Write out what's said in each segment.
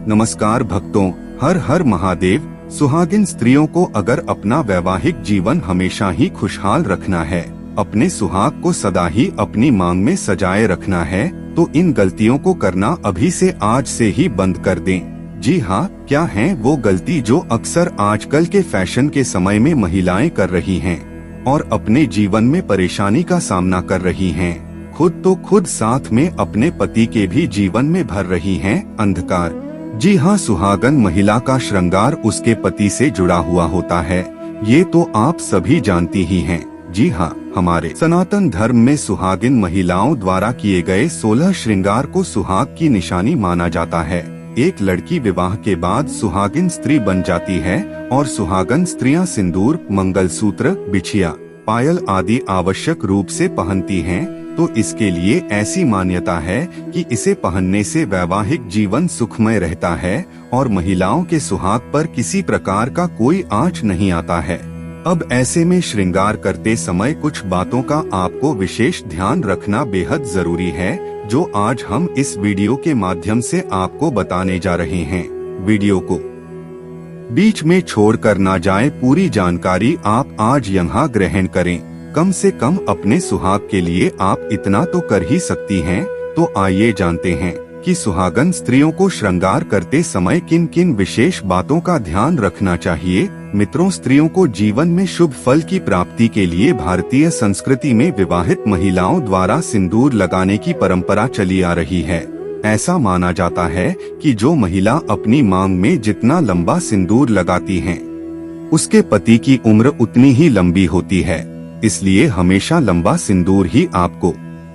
नमस्कार भक्तों, हर हर महादेव। सुहागिन स्त्रियों को अगर अपना वैवाहिक जीवन हमेशा ही खुशहाल रखना है, अपने सुहाग को सदा ही अपनी मांग में सजाए रखना है, तो इन गलतियों को करना अभी से आज से ही बंद कर दें। जी हाँ, क्या है वो गलती जो अक्सर आजकल के फैशन के समय में महिलाएं कर रही हैं और अपने जीवन में परेशानी का सामना कर रही हैं। खुद साथ में अपने पति के भी जीवन में भर रही हैं अंधकार। जी हाँ, सुहागन महिला का श्रृंगार उसके पति से जुड़ा हुआ होता है, ये तो आप सभी जानती ही हैं। जी हाँ, हमारे सनातन धर्म में सुहागिन महिलाओं द्वारा किए गए 16 श्रृंगार को सुहाग की निशानी माना जाता है। एक लड़की विवाह के बाद सुहागिन स्त्री बन जाती है और सुहागन स्त्रियां सिंदूर, मंगलसूत्र, बिछिया, पायल आदि आवश्यक रूप से पहनती हैं। तो इसके लिए ऐसी मान्यता है कि इसे पहनने से वैवाहिक जीवन सुखमय रहता है और महिलाओं के सुहाग पर किसी प्रकार का कोई आँच नहीं आता है। अब ऐसे में श्रृंगार करते समय कुछ बातों का आपको विशेष ध्यान रखना बेहद जरूरी है, जो आज हम इस वीडियो के माध्यम से आपको बताने जा रहे हैं। वीडियो को बीच में छोड़कर ना जाए, पूरी जानकारी आप आज यहाँ ग्रहण करें। कम से कम अपने सुहाग के लिए आप इतना तो कर ही सकती हैं। तो आइए जानते हैं कि सुहागन स्त्रियों को श्रृंगार करते समय किन किन विशेष बातों का ध्यान रखना चाहिए। मित्रों, स्त्रियों को जीवन में शुभ फल की प्राप्ति के लिए भारतीय संस्कृति में विवाहित महिलाओं द्वारा सिंदूर लगाने की परंपरा चली आ रही है। ऐसा माना जाता है कि जो महिला अपनी मांग में जितना लंबा सिंदूर लगाती है, उसके पति की उम्र उतनी ही लंबी होती है। इसलिए हमेशा लंबा सिंदूर ही आपको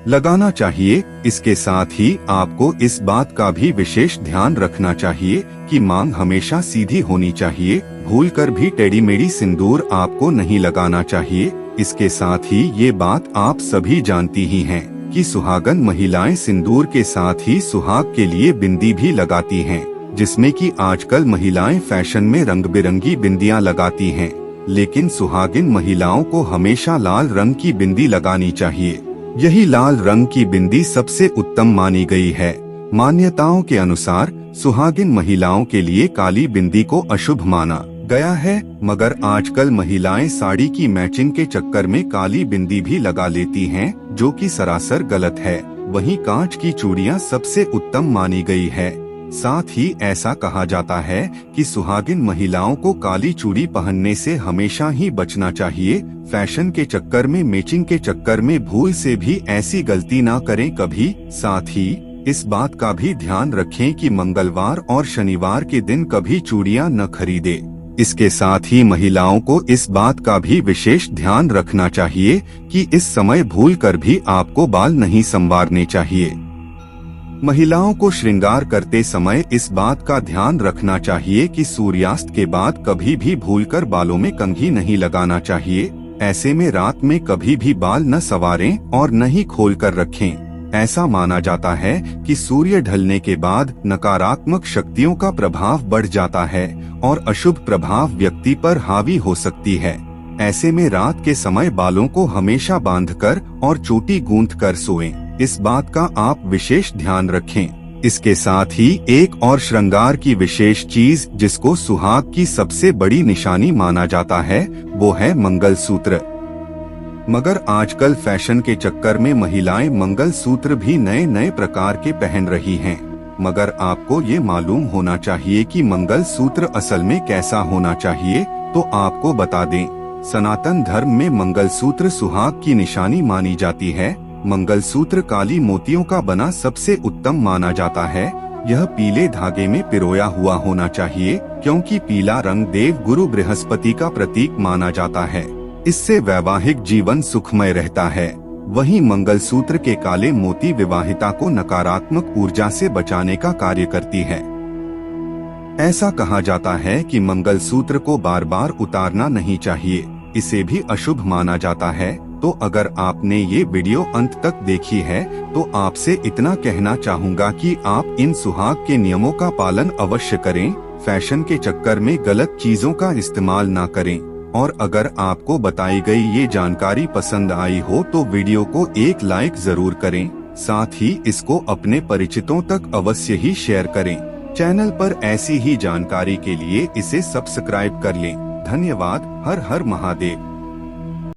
लगाना चाहिए। इसके साथ ही आपको इस बात का भी विशेष ध्यान रखना चाहिए कि मांग हमेशा सीधी होनी चाहिए। भूलकर भी टेढ़ी मेढ़ी सिंदूर आपको नहीं लगाना चाहिए। इसके साथ ही ये बात आप सभी जानती ही हैं कि सुहागन महिलाएं सिंदूर के साथ ही सुहाग के लिए बिंदी भी लगाती हैं, जिसमें कि आजकल महिलाएं फैशन में रंग बिरंगी बिंदियां लगाती हैं। लेकिन सुहागिन महिलाओं को हमेशा लाल रंग की बिंदी लगानी चाहिए। यही लाल रंग की बिंदी सबसे उत्तम मानी गई है। मान्यताओं के अनुसार सुहागिन महिलाओं के लिए काली बिंदी को अशुभ माना गया है, मगर आजकल महिलाएं साड़ी की मैचिंग के चक्कर में काली बिंदी भी लगा लेती हैं, जो कि सरासर गलत है। वहीं कांच की चूड़ियां सबसे उत्तम मानी गई है। साथ ही ऐसा कहा जाता है कि सुहागिन महिलाओं को काली चूड़ी पहनने से हमेशा ही बचना चाहिए। फैशन के चक्कर में, मैचिंग के चक्कर में भूल से भी ऐसी गलती ना करें कभी। साथ ही इस बात का भी ध्यान रखें कि मंगलवार और शनिवार के दिन कभी चूड़ियां न खरीदे। इसके साथ ही महिलाओं को इस बात का भी विशेष ध्यान रखना चाहिए कि इस समय भूलकर भी आपको बाल नहीं संवारने चाहिए। महिलाओं को श्रृंगार करते समय इस बात का ध्यान रखना चाहिए कि सूर्यास्त के बाद कभी भी भूलकर बालों में कंघी नहीं लगाना चाहिए। ऐसे में रात में कभी भी बाल न संवारें और न ही खोलकर रखें। ऐसा माना जाता है कि सूर्य ढलने के बाद नकारात्मक शक्तियों का प्रभाव बढ़ जाता है और अशुभ प्रभाव व्यक्ति पर हावी हो सकती है। ऐसे में रात के समय बालों को हमेशा बांधकर और चोटी गूंथकर सोएं। इस बात का आप विशेष ध्यान रखें। इसके साथ ही एक और श्रृंगार की विशेष चीज, जिसको सुहाग की सबसे बड़ी निशानी माना जाता है, वो है मंगलसूत्र। मगर आजकल फैशन के चक्कर में महिलाएं मंगलसूत्र भी नए नए प्रकार के पहन रही हैं। मगर आपको ये मालूम होना चाहिए कि मंगलसूत्र असल में कैसा होना चाहिए। तो आपको बता दें, सनातन धर्म में मंगलसूत्र सुहाग की निशानी मानी जाती है। मंगलसूत्र काली मोतियों का बना सबसे उत्तम माना जाता है। यह पीले धागे में पिरोया हुआ होना चाहिए, क्योंकि पीला रंग देव गुरु बृहस्पति का प्रतीक माना जाता है। इससे वैवाहिक जीवन सुखमय रहता है। वहीं मंगलसूत्र के काले मोती विवाहिता को नकारात्मक ऊर्जा से बचाने का कार्य करती है। ऐसा कहा जाता है कि मंगलसूत्र को बार बार उतारना नहीं चाहिए, इसे भी अशुभ माना जाता है। तो अगर आपने ये वीडियो अंत तक देखी है, तो आपसे इतना कहना चाहूँगा कि आप इन सुहाग के नियमों का पालन अवश्य करें। फैशन के चक्कर में गलत चीजों का इस्तेमाल ना करें। और अगर आपको बताई गई ये जानकारी पसंद आई हो तो वीडियो को एक लाइक जरूर करें। साथ ही इसको अपने परिचितों तक अवश्य ही शेयर करें। चैनल पर ऐसी ही जानकारी के लिए इसे सब्सक्राइब कर लें। धन्यवाद। हर हर महादेव।